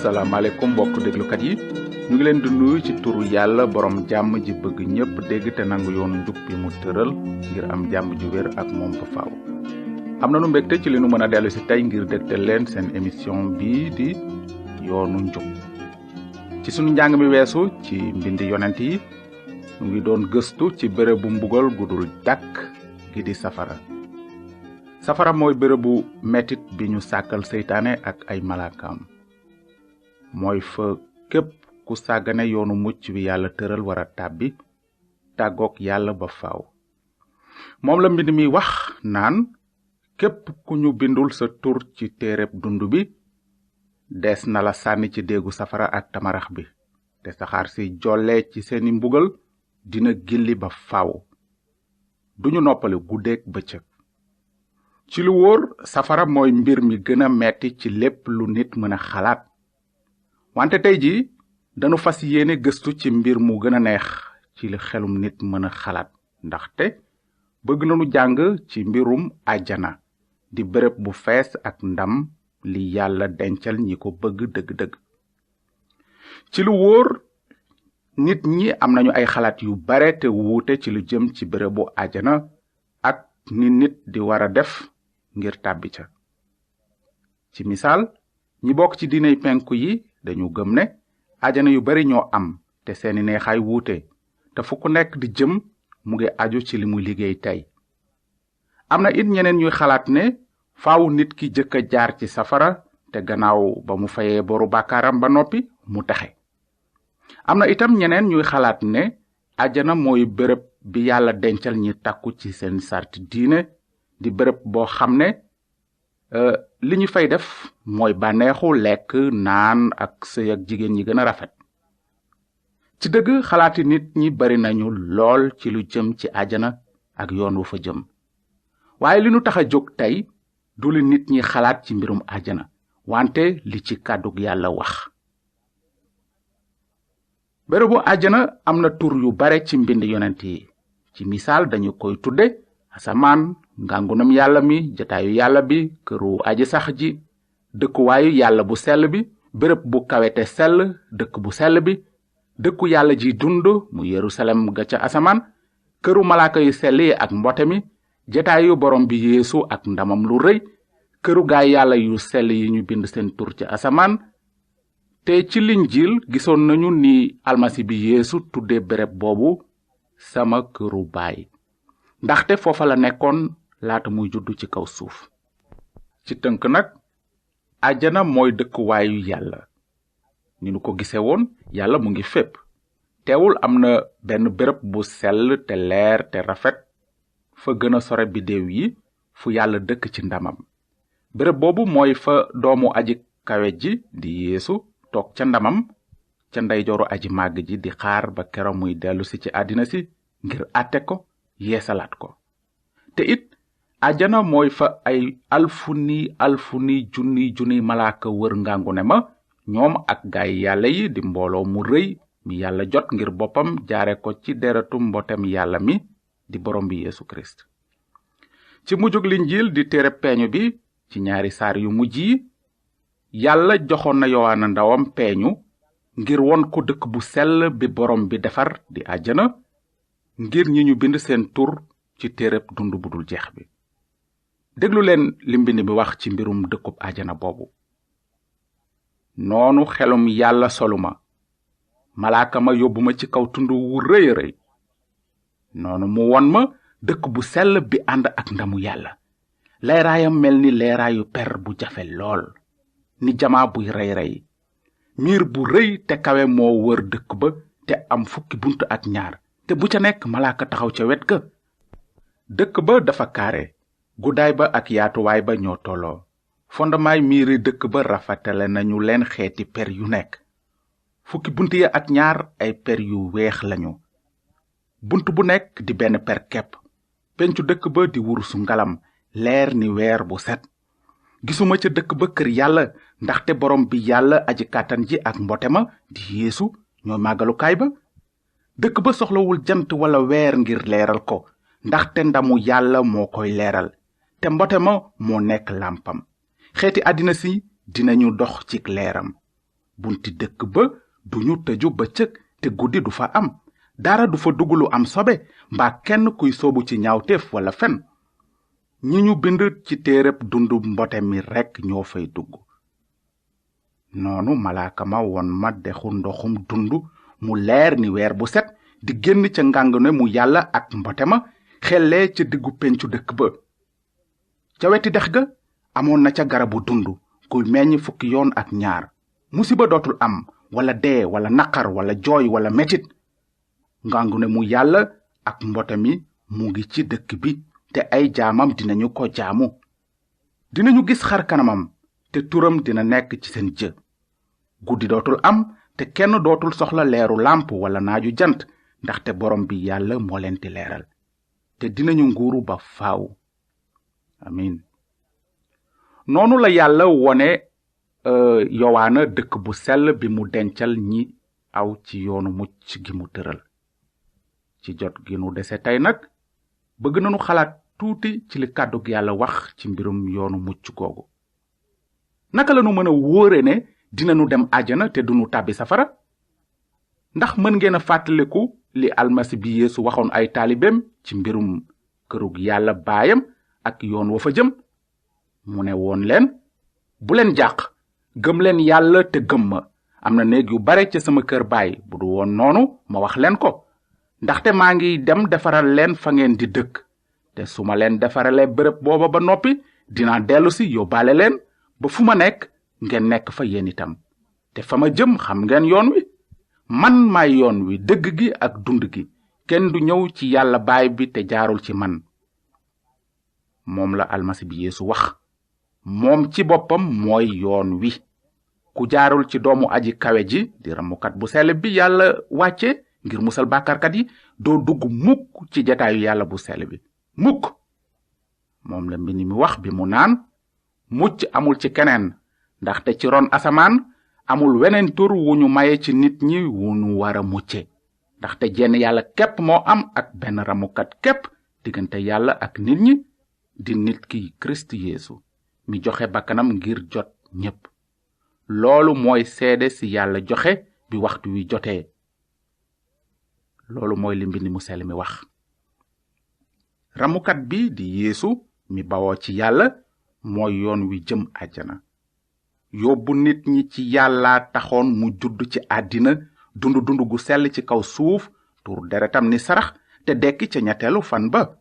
asalaamaaleykum mbokk déglukat yi ñu ngi leen di nuyu ci turu yàlla borom jàmm ji bëgg ñépp dégg te nangu yoonu njub bi mu tëral ngir am jàmm ju wér ak moom ba faaw. am na nu mbégte ci li nu mën a dellu si tey ngir dégtal leen seen émission bii di yoonu njub. ci sunu njàng mi weesu ci mbindi yonent yi ñu ngi doon gëstu ci bérébu mbugal gudul dàkk gi di safara mooy bérébu metit bi ñu sàkkal seytaane ak ay malaakaam. mooy fa képp ku sàggane yoonu mucc wi yàlla tëral wara tàbbi tàggook yàlla ba faaw. moom la mbind mi wax naan képp ku ñu bindul sa tur ci téereb dund bi des na la sànni ci déegu safara ak tamarax bi te saxaar si jolle ci seeni mbugal dina gilli ba faaw. duñu noppale guddeeg bëccëg. ci lu wóor safara mooy mbir mi gën a metti ci lépp lu nit mën a xalaat. wante tey ji danu fas yéene gëstu ci mbir mu gën a neex ci li xelum nit mën a xalaat ndaxte bëgg nanu jàng ci mbirum àjjana di béréb bu fees ak ndam li yàlla dencal ñi ko bëgg dëgg-dëgg. ci lu wóor nit ñi am nañu ay xalaat yu bare te wuute ci lu jëm ci bérébu àjjana ak ni nit di wara def ngir tàbbi ca. ci misaal ñi bokk ci diiney penku yi dañu gëm ne àjjana yu bari ñoo am te seeni neexaay wuute te fu ku nekk di jëm mu ngi aju ci li muy liggéey tey. am na it ñeneen ñuy xalaat ne faaw nit ki jëkk a jaar ci safara te gannaaw ba mu fayee boru bàkkaaram ba noppi mu texe. am na itam ñeneen ñuy xalaat ne àjjana mooy béréb bi yàlla dencal ñi takku ci seen sarti diine di béréb boo xam ne li ñu fay def mooy bànneexu lekk naan ak sëy ak jigéen ñi gën a rafet. ci dëgg xalaati nit ñi bari nañu lool ci lu jëm ci àjjana ak yoon wu fa jëm. waaye li nu tax a jóg tey du li nit ñi xalaat ci mbirum àjjana wante li ci kàddug yàlla wax. bérébu àjjana am na tur yu bare ci mbind yonent yi. ci misaal dañu koy tudde asamaan, ngangunam yàlla mi, jataayu yàlla bi, këru aji sax ji, dëkkuwaayu yàlla bu sell bi, béréb bu kawete sell, dëkk bu sell bi, dëkku yàlla ji dund mu Yerusalem ga ca asamaan, këru malaaka yu sell yi ak mbote mi, jataayu borom bi Yeesu ak ndamam lu rëy, këru gaay yàlla yu sell yi ñu bind seen tur ci asamaan. te ci Linjiil gisoon nañu ni almasi bi Yeesu tudde béréb boobu sama këru baay ndaxte foofa la nekkoon laata muy juddu ci kaw suuf. ci tënk nag àjjana mooy dëkkuwaayu yàlla. ni nu ko gise woon yàlla mu ngi fépp. teewul am na benn béréb bu sell te leer te rafet fa gën a sore biddeew yi fu yàlla dëkk ci ndamam. béréb boobu mooy fa doomu aji kawe ji di Yeesu toog ca ndamam ca ndeyjooru aji màgg ji di xaar ba kero muy dellu si ci àddina si ngir àtte ko yeesalaat ko. te it àjjana mooy fa ay alfuni junni malaaka wër ngàngune ma ñoom ak gaay yàlla yi di mbooloo mu rëy mi yàlla jot ngir boppam jaare ko ci deretu mbotem yàlla mi di borom bi Yeesu Kirist. ci mujjug Linjiil di téere peeñu bi ci ñaari saar yu mujj yi yàlla joxoon na Yowaana ndawam peeñu ngir won ko dëkk bu sell bi borom bi defar di àjjana ngir ñi ñu bind seen tur ci téereb dund bu dul jeex bi. déglu leen li mbind mi wax ci mbirum dëkkub àjjana boobu. noonu xelum yàlla soluma malaaka ma yóbbu ma ci kaw tund wu rëy rëy. noonu mu won ma dëkk bu sell bi ànd ak ndamu yàlla. leeraayam mel ni leeraayu per bu jafe lool ni jamaa buy rey miir bu rëy te kawe moo wër dëkk ba te am fukki bunt ak ñaar te bu ca nekk malaaka taxaw ca wet ga. dëkk ba dafa kaare guddaay ba ak yaatuwaay ba ñoo tolloo. fondamaay miiri dëkk ba rafetale nañu leen xeeti per yu nekk. fukki bunt ya ak ñaar ay per yu weex lañu. bunt bu nekk di benn per kepp. pencu dëkk ba di wurusu ngalam leer ni weer bu set. gisuma ca dëkk ba kër yàlla ndaxte borom bi yàlla aji kàttan ji ak mbote ma di Yeesu ñoo màggalukaay ba. dëkk ba soxlawul jant wala weer ngir leeral ko ndaxte ndamu yàlla moo koy leeral te mbote ma moo nekk làmpam. xeeti àddina si dinañu dox ci leeram bunti dëkk ba duñu tëju bëccëg te guddi du fa am dara du fa dugg lu am sobe mbaa kenn kuy soobu ci ñaawteef wala fen ñi ñu bind ci téereb dundu mbote mi rekk ñoo fay dugg. noonu malaaka ma won ma dexu ndoxum dundu mu leer ni weer bu set di génn ca ngàngune mu yàlla ak mbote ma xellee ca diggu pencu dëkk ba. ca weti dex ga amoon na ca garabu dundu guy meññ 12 yoon ak ñaar musiba dootul am wala dee wala naqar wala jooy wala metit ngàngune mu yàlla ak mbote mi mu ngi ci dëkk bi te ay jaamam dinañu ko jaamu dinañu gis xar kanamam te turam dina nekk ci seen jë. guddi dootul am te kenn dootul soxla leeru làmp wala naaju jant ndaxte borom bi yàlla moo leen di leeral te dinañu nguuru ba faaw. amin. noonu la yàlla wone yowaana dëkk bu sell bi mu dencal ñi aw ci yoonu mucc gi mu tëral. ci jot gi nu dese tey nag bëgg nañu xalaat tuuti ci li kàddug yàlla wax ci mbirum yoonu mucc googu. naka lañu mën a wóore ne dinañu dem àjjana te duñu tàbbi safara? ndax mën ngeen a fàttaliku li almasi bi Yeesu waxoon ay taalibeem ci mbirum kërug yàlla baayam ak yoon wa fa jëm? mu ne woon leen, bu leen jàq, gëm leen yàlla te gëm ma. am na néeg yu bare ca sama kër baay, bu du woon noonu ma wax leen ko. ndaxte maa ngi dem defaral leen fa ngeen di dëkk. te su ma leen defaralee bërëb booba ba noppi dinaa dellu si yóbbaale leen ba fu ma nekk ngeen nekk fa yéen itam. te fa ma jëm xam ngeen yoon wi. man maay yoon wi, dëgg gi ak dund gi. kenn du ñëw ci yàlla baay bi te jaarul ci man. moom la almasi bi Yeesu wax. moom ci boppam mooy yoon wi. ku jaarul ci doomu aji kawe ji di ramukat bu sell bi yàlla wàcce ngir musal bàkkaarkat yi doo dugg mukk ci jataayu yàlla bu sell bi mukk. moom la mbind mi wax bi mu naan, mucc amul ci keneen ndaxte ci ron asamaan amul weneen tur wu ñu maye ci nit ñi wu ñu war a mucce. ndaxte jenn yàlla képp moo am ak benn ramukat képp diggante yàlla ak nit ñi di nit ki Kirist Yeesu mi joxe bakkanam ngir jot ñépp. loolu mooy seede si yàlla joxe bi waxtu wi jotee. loolu mooy li mbind mu sell mi wax. ramukat bi di Yeesu mi bawoo ci yàlla mooy yoon wi jëm àjjana. yóbbu nit ñi ci yàlla taxoon mu judd ci àddina dund gu sell ci kaw suuf tuur deretam ni sarax te dekki ca ñetteelu fan ba.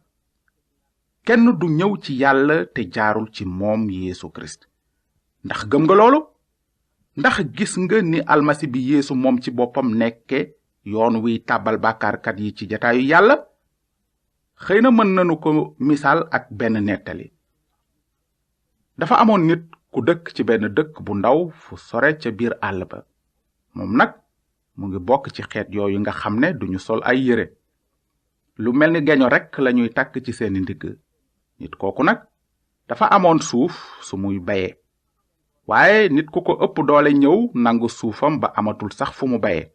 kenn du ñëw ci yàlla te jaarul ci moom Yeesu Kirist. ndax gëm nga loolu? ndax gis nga ni almasi bi Yeesu moom ci boppam nekke yoon wi tàbbal bàkkaarkat yi ci jataayu yàlla? xëy na mën nanu ko misaal ak benn nettali. dafa amoon nit ku dëkk ci benn dëkk bu ndaw fu sore ca biir àll ba. moom nag mu ngi bokk ci xeet yooyu nga xam ne duñu sol ay yére. lu mel ni geño rekk lañuy takk ci seeni ndigg. nit kooku nag dafa amoon suuf su muy baye. waaye nit ku ko ëpp doole ñëw nangu suufam ba amatul sax fu mu baye.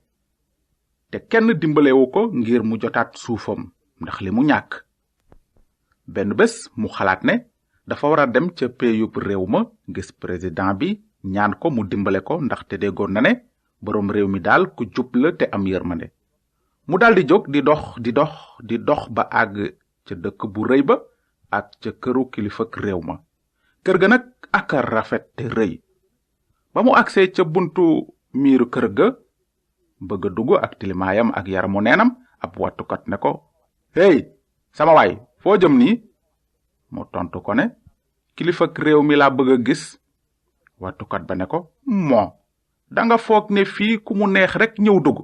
te kenn dimbalewu ko ngir mu jotaat suufam ndax li mu ñàkk. benn bés mu xalaat ne dafa war a dem ca péeyub réew ma gis président bi ñaan ko mu dimbale ko ndaxte déggoon na ne boroom réew mi daal ku jub la te am yërmande. mu daldi jóg di dox ba àgg ca dëkk bu rëy ba ak ca këru kilifak réew ma. kër ga nag ak a rafet te rëy. ba mu agsee ca buntu miiru kër ga bëgg a dugg ak tilimaayam ak yaramu neenam, ab wattukat ne ko, hey sama waay, foo jëm nii? mu tontu ko ne, kilifak réew mi laa bëgg a gis. wattukat ba ne ko, moo danga foog ne fii ku mu neex rek ñëw dugg.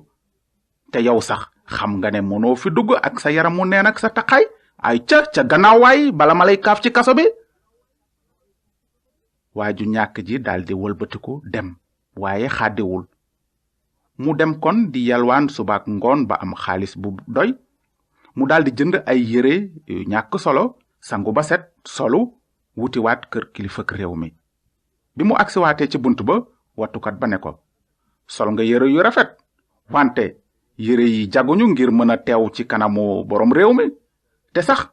te yow sax xam nga ne mënoo fi dugg ak sa yaramu neen ak sa taqaay. ay ca gannaaw waay bala ma lay kaaf ci kaso bi. waaju ñàkk ji daldi wëlbatiku dem, waaye xàddiwul. mu dem kon di yalwaan subaak ngoon ba am xaalis bu doy. mu daldi jënd ay yére yu ñàkk solo, sangu ba set, solu, wutiwaat kër kilifak réew mi. bi mu agsiwaatee ci bunt ba, wattukat ba ne ko, sol nga yére yu rafet, wante yére yi jaguñu ngir mën a teew ci kanamu boroom réew mi. te sax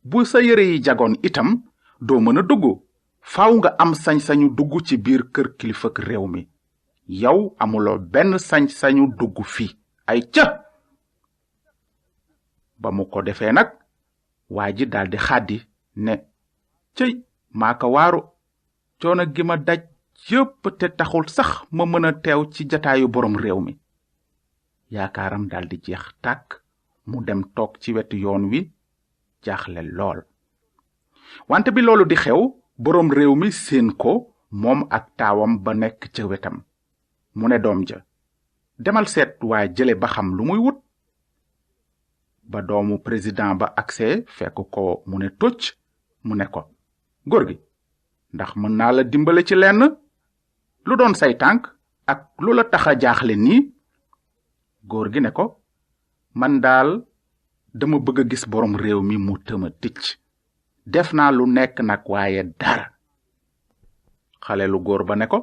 bu sa yére yi jagoon itam doo mën a dugg. faaw nga am sañ-sañu dugg ci biir kër kilifak réew mi. yow amuloo benn sañ-sañu dugg fi ay ca ba mu ko defee nag waa ji daldi xaddi ne cëy maa ko waaru coono gi ma daj yépp te taxul sax ma mën a teew ci jataayu borom réew mi yaakaaram daldi jeex tàkk mu dem toog ci wetu yoon wi jaaxle lool wante bi loolu di xew borom réew mi seen ko moom ak taawam ba nekk ca wetam mu ne doom ja demal seet waa jële ba xam lu muy wut ba doomu président ba agsee fekk ko mu ne tocc mu ne ko góor gi ndax mën naa la dimbale ci lenn lu doon say tànk ak lu la taxa jaaxle nii góor gi ne ko man daal dama bëgg a gis borom réew mi mu tëma ticc def naa lu nekk nag waaye dara xale lu góor ba ne ko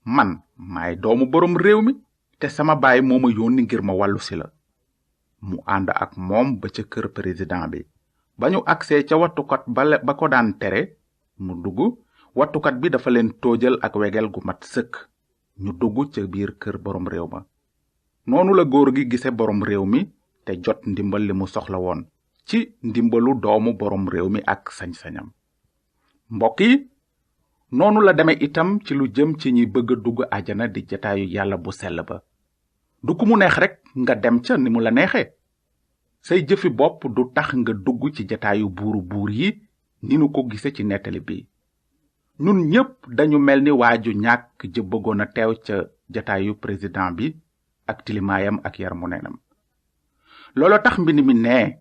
man maay doomu borom réew mi te sama baay moo ma yónni ngir ma wàllu si la mu ànd ak moom ba ca kër président bi ba ñu agsee ca wattukat ba ko daan tere mu dugg wattukat bi dafa leen toojal ak wegel gu mat sëkk ñu dugg ca biir kër borom réew ma noonu la góor gi gise borom réew mi te jot ndimbal li mu soxla woon ci ndimbalu doomu borom réew mi ak sañ-sañam mbokk yi noonu la deme itam ci lu jëm ci ñi bëgg a dugg àjjana di jataayu yàlla bu sell ba du ku mu neex rek nga dem ca ni mu la neexee say jëfi bopp du tax nga dugg ci jataayu buur yi ni nu ko gise ci nettali bi ñun ñépp dañu mel ni waaju ñàkk ja bëggoon a teew ca jataayu président bi ak tilimaayam ak yaramu neenam loolo tax mbind mi ne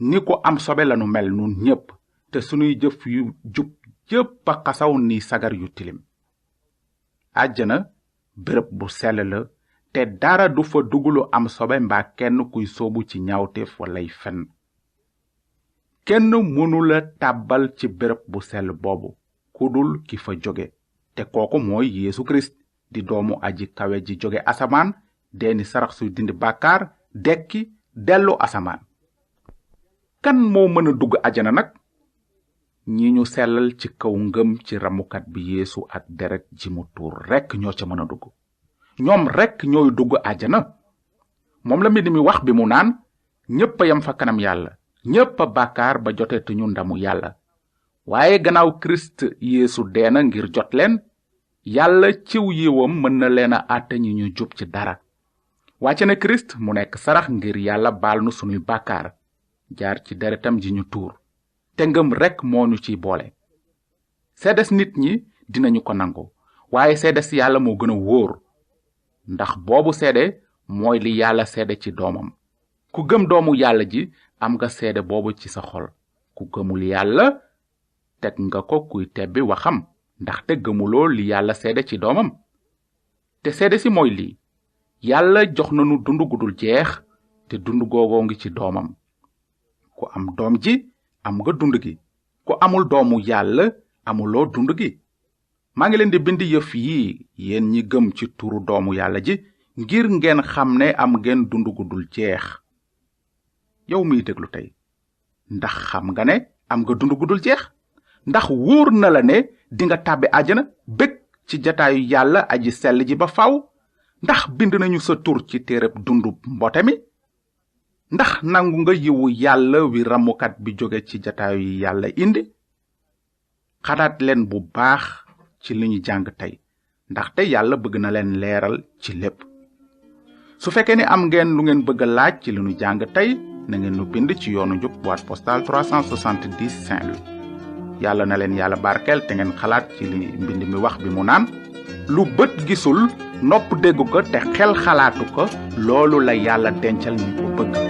ni ko am sobe lanu mel nun ñépp te sunuy jëf yu jub yépp a xasaw ni sagar yu tilim àjjana béréb bu sell la te dara du fa dugulu am sobe mbaa kenn kuy soobu ci ñaawteef walay fen kenn mënula tàbbal ci béréb bu sell boobu kudul ki fa jóge te kooku mooy Yeesu Kirist di doomu aji kawe ji jóge asamaan deeni sarax suy dindi bàkkaar dekki dellu asamaan kan moo mën a dugg àjjana nag ñi ñu sellal ci kaw ngëm ci ramukat bi Yeesu ak deret ji mu tuur rekk ñoo ca mën a dugg ñoom rekk ñooy dugg àjjana moom la mbind mi wax bi mu naan ñépp a yam fa kanam yàlla ñépp a bàkkaar ba joteetuñu ndamu yàlla waaye gannaaw Kirist Yeesu deena ngir jot leen yàlla ciw yiwam mën na leen a àtte ñi ñu jub ci dara wàcce na Kirist mu nekk sarax ngir yàlla baal nu sunuy bàkkaar jaar ci deretam ji ñu tuur te ngëm rekk moo ñu ciy boole seedes nit ñi dinañu ko nangu waaye seedes yàlla moo gën a wóor ndax boobu seede mooy li yàlla seede ci doomam ku gëm doomu yàlla ji am nga seede boobu ci sa xol ku gëmul yàlla teg nga ko kuy tebbi waxam ndaxte gëmuloo li yàlla seede ci doomam te seede si mooy lii yàlla jox nanu dund gu dul jeex te dund googoo ngi ci doomam ku am doom ji am nga dund gi ku amul doomu yàlla amuloo dund gi maa ngi leen di bind yëf yi yéen ñi gëm ci turu doomu yàlla ji ngir ngeen xam ne am ngeen dund gu dul jeex yow miy déglu tey ndax xam nga ne am nga dund gu dul jeex ndax wóor na la ne dinga tàbbi àjjana bég ci jataayu yàlla aji sell ji ba faw ndax bind nañu sa tur ci téereb dundu mbote mi ndax nangu nga yiwu yàlla wi ramukat bi jóge ci jataayu yi yàlla indi xalaat leen bu baax ci li ñu jàng tey ndaxte yàlla bëgg na leen leeral ci lépp su fekkee ni am ngeen lu ngeen bëgg a laaj ci li ñu jàng tey na ngeen nu bind ci yoonu njub boîte postale 370 Saint-Louis yàlla na leen yàlla barkeel te ngeen xalaat ci li mbind mi wax bi mu naan lu bët gisul nopp déggu ko te xel xalaatu ko loolu la yàlla dencal ñi ko bëgg